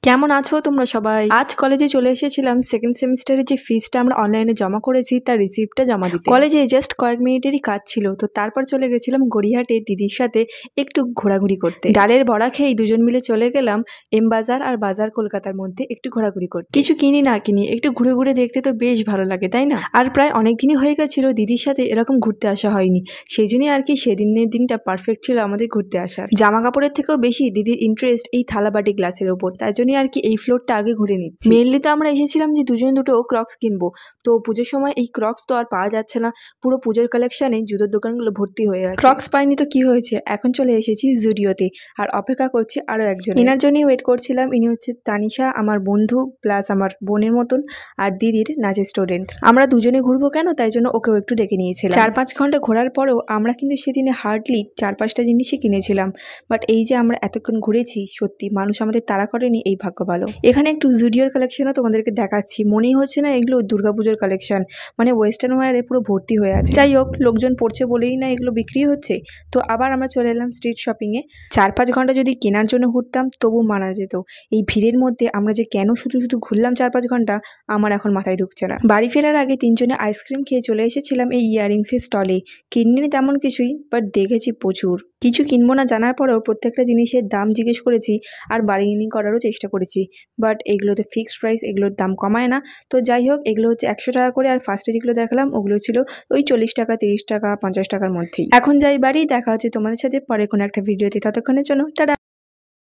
কেমন আছো তোমরা সবাই? আজ কলেজে চলে এসেছিলাম সেকেন্ড সেমিস্টারের যে ফিসটা আমরা অনলাইনে জমা করেছি তার রিসিপ্টটা জমা দিতে। কলেজে জাস্ট কয়েক মিনিটেরই কাজ ছিল, তো তারপর চলে গেছিলাম গড়িয়াহাটে দিদির সাথে একটু ঘোরাঘুরি করতে। ডালের বড়া খেয়েই দুজন মিলে চলে গেলাম এম বাজার আর বাজার কলকাতার মধ্যে একটু ঘোরাঘুরি করতে। কিছু কিনি না কিনি একটু ঘুরে ঘুরে দেখতে তো বেশ ভালো লাগে, তাই না? আর প্রায় অনেক দিনই হয়ে গেছিল দিদির সাথে এরকম ঘুরতে আসা হয়নি, সেই জন্যই আর কি সেদিনের দিনটা পারফেক্ট ছিল আমাদের ঘুরতে আসার। জামা কাপড়ের থেকেও বেশি দিদির ইন্টারেস্ট এই থালাবাটি গ্লাসের ওপর, তাই জন্যই আর কি এই ফ্লোরটা আগে ঘুরে নিচ্ছি। মেনলি তো আমরা এসেছিলাম যে দুটো ক্রক্স কিনবো, তো পুজোর সময় এই ক্রক্স তো আর পাওয়া যাচ্ছে না, পুরো পুজোর কালেকশনে জুতোর দোকানগুলো ভর্তি হয়ে আছে। ক্রক্স পাইনি তো কি হয়েছে, এখন চলে এসেছি জুডিওতে আর অপেক্ষা করছি আরো একজন। এনার জন্যই ওয়েট করছিলাম। ইনি হচ্ছে তানিশা, আমার বন্ধু প্লাস আমার বোনের মতন আর দিদির নাচের স্টুডেন্ট। আমরা দুজনে ঘুরবো কেন, তাই জন্য ওকেও একটু ডেকে নিয়েছিলাম। 4-5 ঘন্টা ঘোরার পরেও আমরা কিন্তু সেদিনে হার্ডলি 4-5টা জিনিসই কিনেছিলাম, বাট এই যে আমরা এতক্ষণ ঘুরেছি, সত্যি মানুষ আমাদের তাড়া করেনি, এই ভাগ্য ভালো। এখানে একটু জুডিওর কালেকশনও তোমাদেরকে দেখাচ্ছি, মনেই হচ্ছে না এগুলো দুর্গাপুজোর কালেকশন, মানে ওয়েস্টার্ন ওয়্যারে পুরো ভর্তি হয়ে আছে। যাই হোক, লোকজন পড়ছে বলেই না এগুলো বিক্রি হচ্ছে। তো আবার আমরা চলে এলাম স্ট্রিট শপিংয়ে। 4-5 ঘন্টা যদি কেনার জন্য ঘুরতাম তবু মানা যেত, এই ভিড়ের মধ্যে আমরা যে কেন শুধু শুধু ঘুরলাম 4-5 ঘন্টা আমার এখন মাথায় ঢুকছে না। বাড়ি ফেরার আগে তিনজনে আইসক্রিম খেয়ে চলে এসেছিলাম এই ইয়ারিংসের স্টলে। কিনিনি তেমন কিছুই, বাট দেখেছি প্রচুর কিছু কিনবো না জানার পরেও প্রত্যেকটা জিনিসের দাম জিজ্ঞেস করেছি আর বার্গেনিং করারও চেষ্টা করেছি, বাট এগুলোতে ফিক্সড প্রাইস, এগুলোর দাম কমায় না। তো যাই হোক, এগুলো হচ্ছে 100 টাকা করে, আর ফার্স্টে যেগুলো দেখালাম ওগুলো ছিল ওই 40 টাকা, 30 টাকা, 50 টাকার মধ্যেই। এখন যাই বাড়ি, দেখা হচ্ছে তোমাদের সাথে পরে কোনো একটা ভিডিওতে, ততক্ষণের জন্য টাটা।